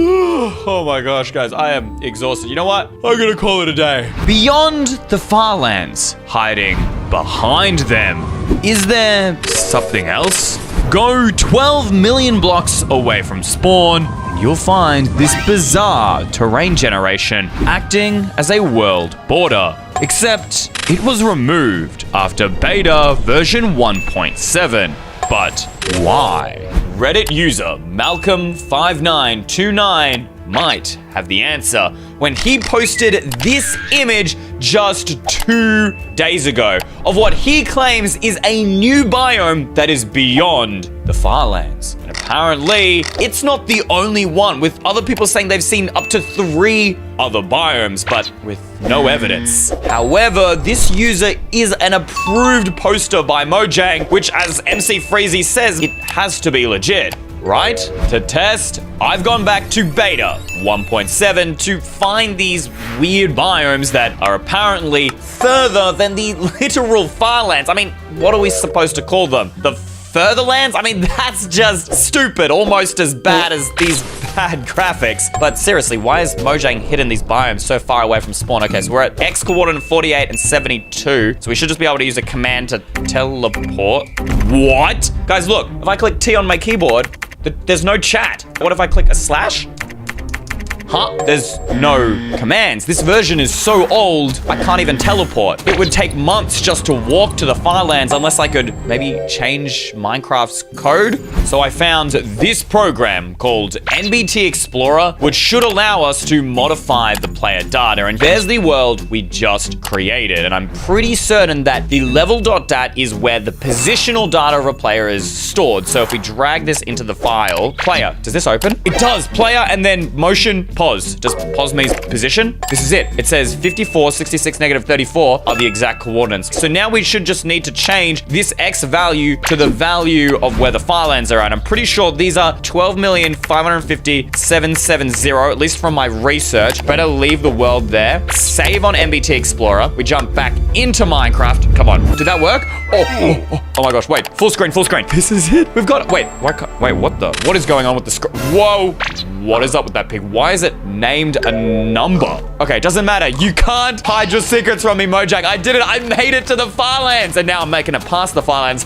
B: Oh my gosh, guys, I am exhausted. You know what? I'm gonna call it a day. Beyond the Farlands, hiding behind them, is there something else? Go 12 million blocks away from spawn, and you'll find this bizarre terrain generation acting as a world border. Except it was removed after beta version 1.7. But why? Reddit user Malcolm5929 might have the answer when he posted this image just 2 days ago of what he claims is a new biome that is beyond the Farlands. And apparently it's not the only one, with other people saying they've seen up to 3 other biomes, but with no evidence. However, this user is an approved poster by Mojang, which, as MC Freezy says, it has to be legit. Right? To test, I've gone back to beta 1.7 to find these weird biomes that are apparently further than the literal farlands. I mean, what are we supposed to call them? The furtherlands? I mean, that's just stupid, almost as bad as these bad graphics. But seriously, why is Mojang hidden these biomes so far away from spawn? Okay, so we're at X coordinate 48 and 72. So we should just be able to use a command to teleport. What? Guys, look, if I click T on my keyboard, there's no chat. What if I click a slash? Huh? There's no commands. This version is so old, I can't even teleport. It would take months just to walk to the farlands unless I could maybe change Minecraft's code. So I found this program called NBT Explorer, which should allow us to modify the player data. And there's the world we just created. And I'm pretty certain that the level.dat is where the positional data of a player is stored. So if we drag this into the file, player, does this open? It does, player, and then motion, pause. Does pause mean position? This is it. It says 54, 66, negative 34 are the exact coordinates. So now we should just need to change this X value to the value of where the farlands are at. I'm pretty sure these are 12,550,770, at least from my research. Better leave the world there. Save on NBT Explorer. We jump back into Minecraft. Come on. Did that work? Oh my gosh, wait. Full screen, full screen. This is it. We've got it. Wait, what is going on with the screen? Whoa. What is up with that pig? Why is it named a number? Okay, it doesn't matter. You can't hide your secrets from me, Mojang. I did it. I made it to the farlands. And now I'm making it past the farlands.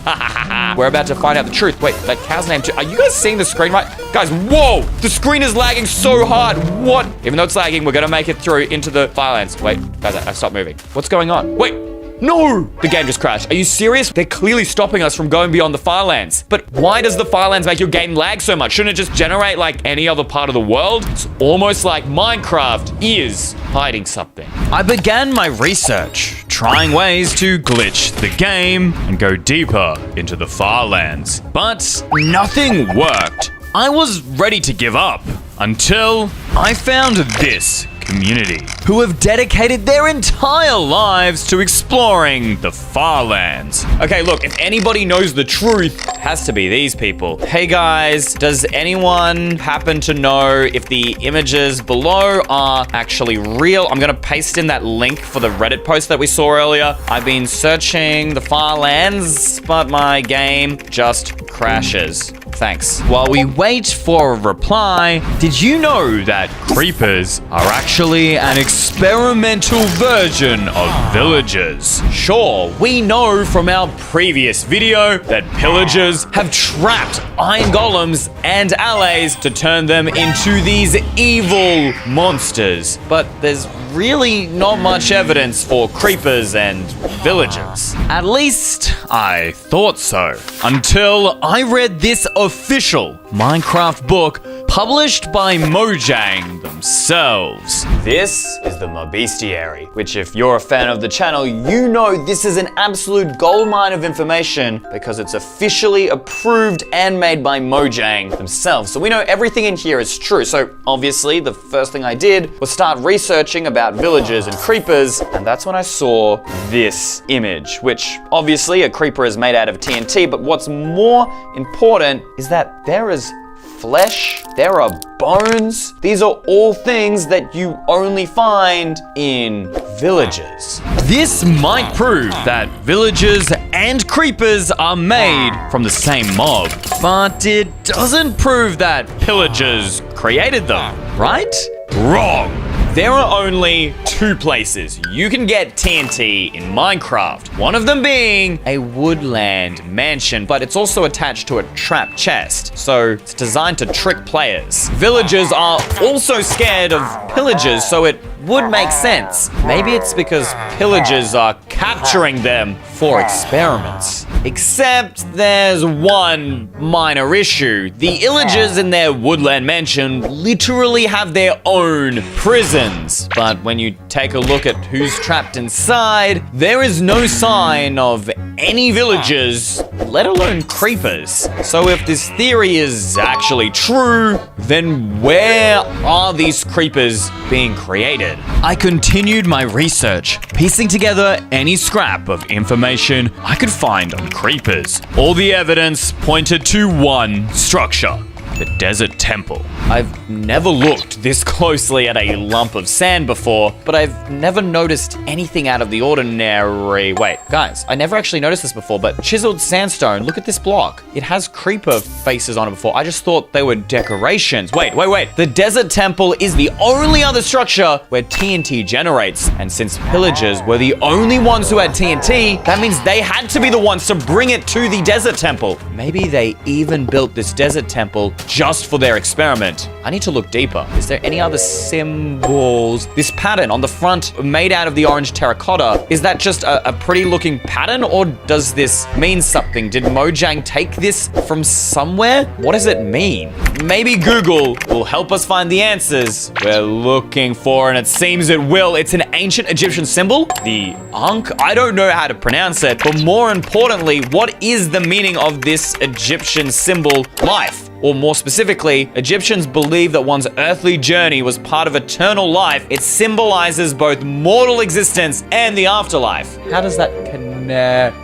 B: We're about to find out the truth. Wait, that cow's name too. Are you guys seeing the screen right? Guys, whoa. The screen is lagging so hard. What? Even though it's lagging, we're going to make it through into the farlands. Wait, guys, I stopped moving. What's going on? Wait. No! The game just crashed. Are you serious? They're clearly stopping us from going beyond the farlands. But why does the farlands make your game lag so much? Shouldn't it just generate like any other part of the world? It's almost like Minecraft is hiding something. I began my research, trying ways to glitch the game and go deeper into the farlands. But nothing worked. I was ready to give up until I found this community who have dedicated their entire lives to exploring the farlands. Okay, look, if anybody knows the truth, it has to be these people. Hey guys, does anyone happen to know if the images below are actually real? I'm gonna paste in that link for the Reddit post that we saw earlier. I've been searching the farlands, but my game just crashes. Thanks. While we wait for a reply, did you know that creepers are actually an experimental version of villagers? Sure, we know from our previous video that pillagers have trapped iron golems and allies to turn them into these evil monsters. But there's really not much evidence for creepers and villagers. At least I thought so. Until I read this official Minecraft book published by Mojang themselves. This is the Bestiary, which if you're a fan of the channel, you know this is an absolute goldmine of information because it's officially approved and made by Mojang themselves. So we know everything in here is true. So obviously the first thing I did was start researching about villagers and creepers, and that's when I saw this image, which obviously a creeper is made out of TNT, but what's more important is that there is flesh, there are bones. These are all things that you only find in villages. This might prove that villagers and creepers are made from the same mob, but it doesn't prove that pillagers created them, right? Wrong. There are only two places you can get TNT in Minecraft. One of them being a woodland mansion, but it's also attached to a trap chest, so it's designed to trick players. Villagers are also scared of pillagers, so it would make sense. Maybe it's because pillagers are capturing them for experiments. Except there's one minor issue. The illagers in their woodland mansion literally have their own prisons. But when you take a look at who's trapped inside, there is no sign of any villagers let alone creepers. So if this theory is actually true, then where are these creepers being created? I continued my research, piecing together any scrap of information I could find on creepers. All the evidence pointed to one structure: the desert temple. I've never looked this closely at a lump of sand before, but I've never noticed anything out of the ordinary. Wait, guys, I never actually noticed this before, but chiseled sandstone, look at this block. It has creeper faces on it before. I just thought they were decorations. Wait. The desert temple is the only other structure where TNT generates. And since pillagers were the only ones who had TNT, that means they had to be the ones to bring it to the desert temple. Maybe they even built this desert temple just for their experiment. I need to look deeper. Is there any other symbols? This pattern on the front made out of the orange terracotta, is that just a pretty looking pattern, or does this mean something? Did Mojang take this from somewhere? What does it mean? Maybe Google will help us find the answers we're looking for, and it seems it will. It's an ancient Egyptian symbol, the Ankh. I don't know how to pronounce it, but more importantly, what is the meaning of this Egyptian symbol, life? Or more specifically, Egyptians believe that one's earthly journey was part of eternal life. It symbolizes both mortal existence and the afterlife. How does that connect?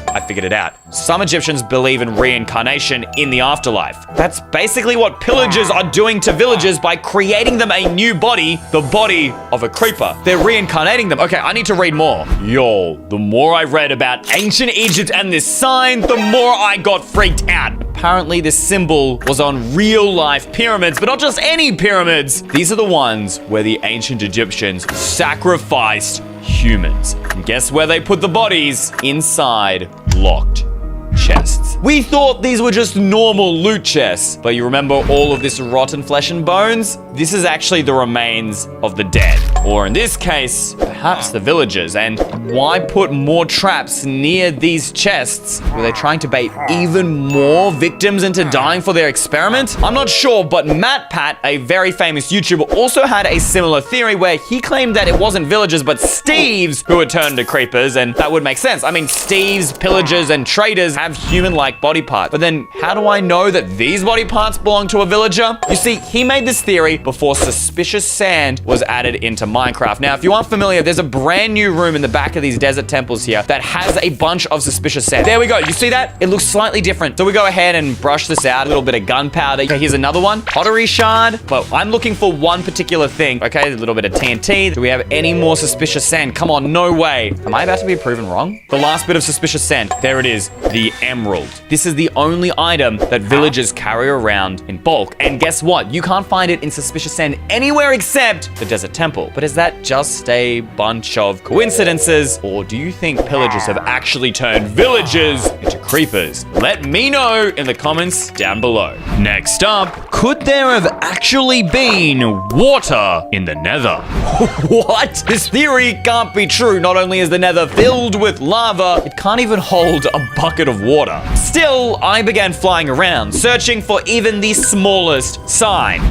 B: I figured it out. Some Egyptians believe in reincarnation in the afterlife. That's basically what pillagers are doing to villagers by creating them a new body, the body of a creeper. They're reincarnating them. Okay, I need to read more. Yo, the more I read about ancient Egypt and this sign, the more I got freaked out. Apparently, this symbol was on real-life pyramids, but not just any pyramids. These are the ones where the ancient Egyptians sacrificed humans. And guess where they put the bodies? Inside locked chests. We thought these were just normal loot chests, but you remember all of this rotten flesh and bones? This is actually the remains of the dead, or in this case, perhaps the villagers. And why put more traps near these chests? Were they trying to bait even more victims into dying for their experiment? I'm not sure, but MatPat, a very famous YouTuber, also had a similar theory where he claimed that it wasn't villagers, but Steves who were turned to creepers, and that would make sense. I mean, Steves, pillagers, and traders have human-like body parts. But then how do I know that these body parts belong to a villager? You see, he made this theory before suspicious sand was added into Minecraft. Now, if you aren't familiar, there's a brand new room in the back of these desert temples here that has a bunch of suspicious sand. There we go. You see that? It looks slightly different. So we go ahead and brush this out. A little bit of gunpowder. Okay, here's another one. Pottery shard. But I'm looking for one particular thing. Okay, a little bit of TNT. Do we have any more suspicious sand? Come on, no way. Am I about to be proven wrong? The last bit of suspicious sand. There it is. The emerald. This is the only item that villagers carry around in bulk. And guess what? You can't find it in suspicious sand anywhere except the desert temple. But is that just a bunch of coincidences? Or do you think pillagers have actually turned villagers into creepers? Let me know in the comments down below. Next up, could there have actually been water in the nether? What? This theory can't be true. Not only is the nether filled with lava, it can't even hold a bucket of water. Still, I began flying around, searching for even the smallest sign.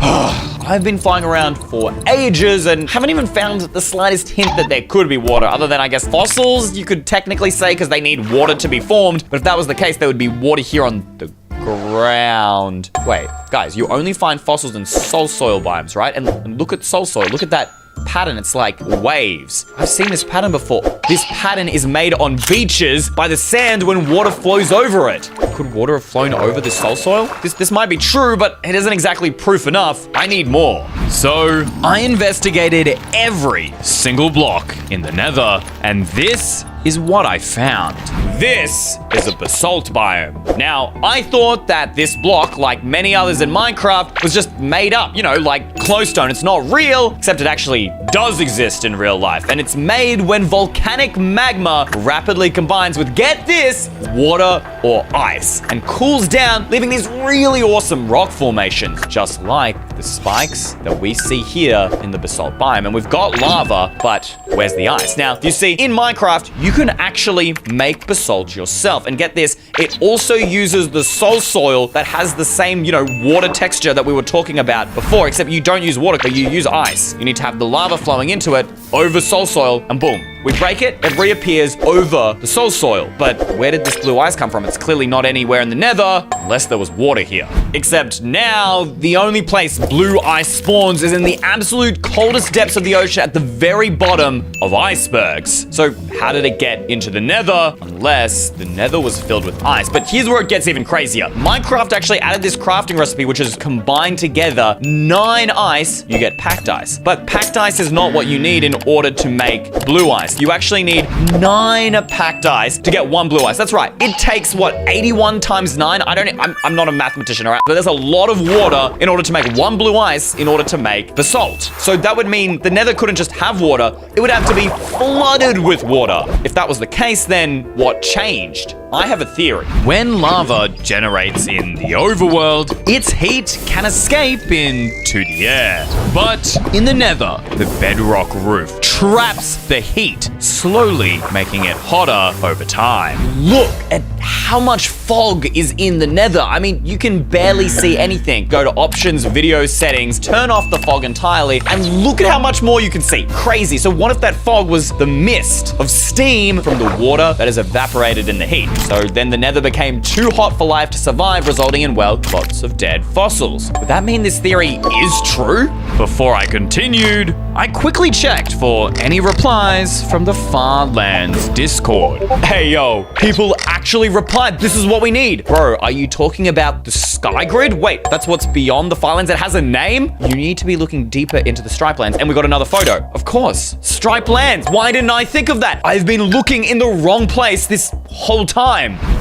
B: I've been flying around for ages and haven't even found the slightest hint that there could be water, other than, I guess, fossils, you could technically say, because they need water to be formed. But if that was the case, there would be water here on the ground. Wait, guys, you only find fossils in soul soil biomes, right? And look at soul soil. Look at that pattern. It's like waves. I've seen this pattern before. This pattern is made on beaches by the sand when water flows over it. Could water have flown over this soul soil? This might be true, but it isn't exactly proof enough. I need more. So I investigated every single block in the nether, and this is what I found. This is a basalt biome. Now, I thought that this block, like many others in Minecraft, was just made up, you know, like glowstone. It's not real, except it actually does exist in real life. And it's made when volcanic magma rapidly combines with, get this, water or ice, and cools down, leaving these really awesome rock formations, just like the spikes that we see here in the basalt biome. And we've got lava, but where's the ice? Now, you see, in Minecraft, you can actually make basalt yourself. And get this, it also uses the soul soil that has the same, you know, water texture that we were talking about before, except you don't use water, but you use ice. You need to have the lava flowing into it over soul soil, and boom, We break it, it reappears over the soul soil. But where did this blue ice come from? It's clearly not anywhere in the nether, unless there was water here. Except now, the only place blue ice spawns is in the absolute coldest depths of the ocean at the very bottom of icebergs. So how did it get into the nether? Unless the nether was filled with ice. But here's where it gets even crazier. Minecraft actually added this crafting recipe, which is combined together 9 ice, you get packed ice. But packed ice is not what you need in order to make blue ice. You actually need 9 packed ice to get 1 blue ice. That's right. It takes, what, 81 times 9? I'm not a mathematician, all right? But there's a lot of water in order to make 1 blue ice in order to make basalt. So that would mean the nether couldn't just have water. It would have to be flooded with water. If that was the case, then what changed? I have a theory. When lava generates in the overworld, its heat can escape into the air. But in the nether, the bedrock roof traps the heat, slowly making it hotter over time. Look at how much fog is in the nether. I mean, you can barely see anything. Go to options, video settings, turn off the fog entirely, and look at how much more you can see. Crazy. So what if that fog was the mist of steam from the water that has evaporated in the heat? So then the nether became too hot for life to survive, resulting in, well, lots of dead fossils. Would that mean this theory is true? Before I continued, I quickly checked for any replies from the FAAAN-GIRLZ Discord. Hey yo, people actually replied, this is what we need. Bro, are you talking about the sky grid? Wait, that's what's beyond the Firelands? It has a name? You need to be looking deeper into the stripe lands. And we got another photo. Of course, stripe lands. Why didn't I think of that? I've been looking in the wrong place this whole time.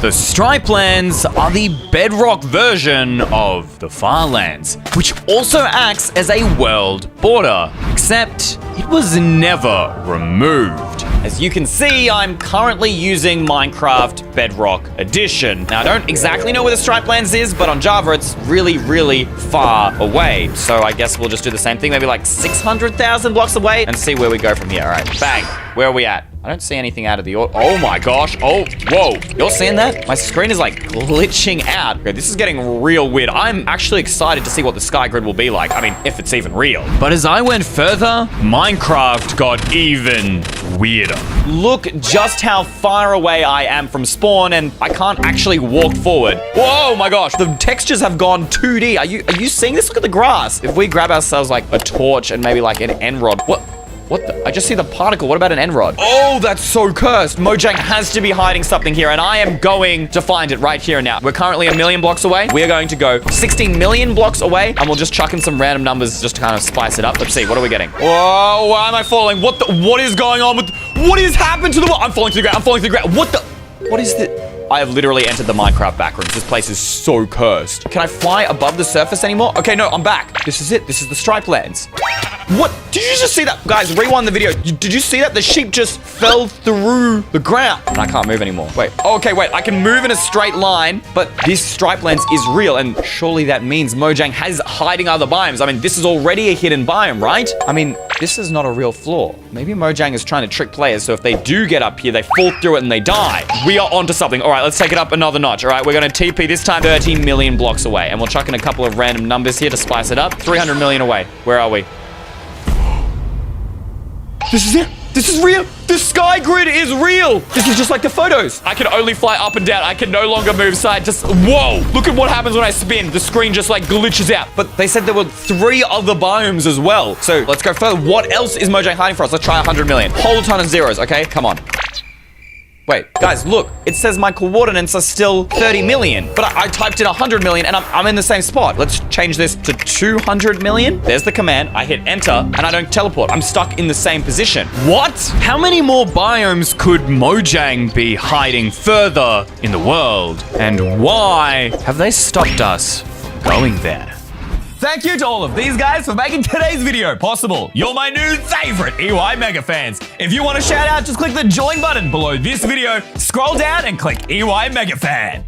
B: The stripe lands are the bedrock version of the Firelands, which also acts as a world border, except it was never removed. As you can see, I'm currently using Minecraft Bedrock Edition. Now, I don't exactly know where the stripe lands is, but on Java, it's really, really far away. So I guess we'll just do the same thing, maybe like 600,000 blocks away and see where we go from here. All right, bang. Where are we at? I don't see anything out of the oh my gosh. Oh, whoa. You're seeing that? My screen is like glitching out. Okay, this is getting real weird. I'm actually excited to see what the sky grid will be like. I mean, if it's even real. But as I went further, Minecraft got even weirder. Look just how far away I am from spawn, and I can't actually walk forward. Whoa, my gosh. The textures have gone 2D. Are you seeing this? Look at the grass. If we grab ourselves like a torch and maybe like an end rod. What the? I just see the particle. What about an end rod? Oh, that's so cursed. Mojang has to be hiding something here, and I am going to find it right here and now. We're currently 1 million blocks away. We are going to go 16 million blocks away, and we'll just chuck in some random numbers just to kind of spice it up. Let's see. What are we getting? Whoa, why am I falling? What is going on with... What has happened to the... I'm falling to the ground. I'm falling to the ground. What the... What is the... I have literally entered the Minecraft backrooms. This place is so cursed. Can I fly above the surface anymore? Okay, no, I'm back. This is it. This is the stripe lands. What? Did you just see that? Guys, rewind the video. Did you see that? The sheep just fell through the ground. And I can't move anymore. Wait. Okay, wait. I can move in a straight line, but this stripe lands is real, and surely that means Mojang has hiding other biomes. I mean, this is already a hidden biome, right? I mean, this is not a real floor. Maybe Mojang is trying to trick players, so if they do get up here, they fall through it and they die. We are onto something. All right, let's take it up another notch. All right, we're going to TP this time 13 million blocks away, and we'll chuck in a couple of random numbers here to spice it up. 300 million away. Where are we? This is it. This is real. The sky grid is real. This is just like the photos. I can only fly up and down. I can no longer move side. Just, whoa. Look at what happens when I spin. The screen just like glitches out. But they said there were 3 other biomes as well. So let's go further. What else is Mojang hiding for us? Let's try 100 million. Whole ton of zeros, okay? Come on. Wait, guys, look. It says my coordinates are still 30 million. But I typed in 100 million and I'm in the same spot. Let's change this to 200 million. There's the command. I hit enter and I don't teleport. I'm stuck in the same position. What? How many more biomes could Mojang be hiding further in the world? And why have they stopped us from going there?
A: Thank you to all of these guys for making today's video possible. You're my new favorite EY mega fans. If you want a shout out, just click the join button below this video, scroll down and click EY mega fan.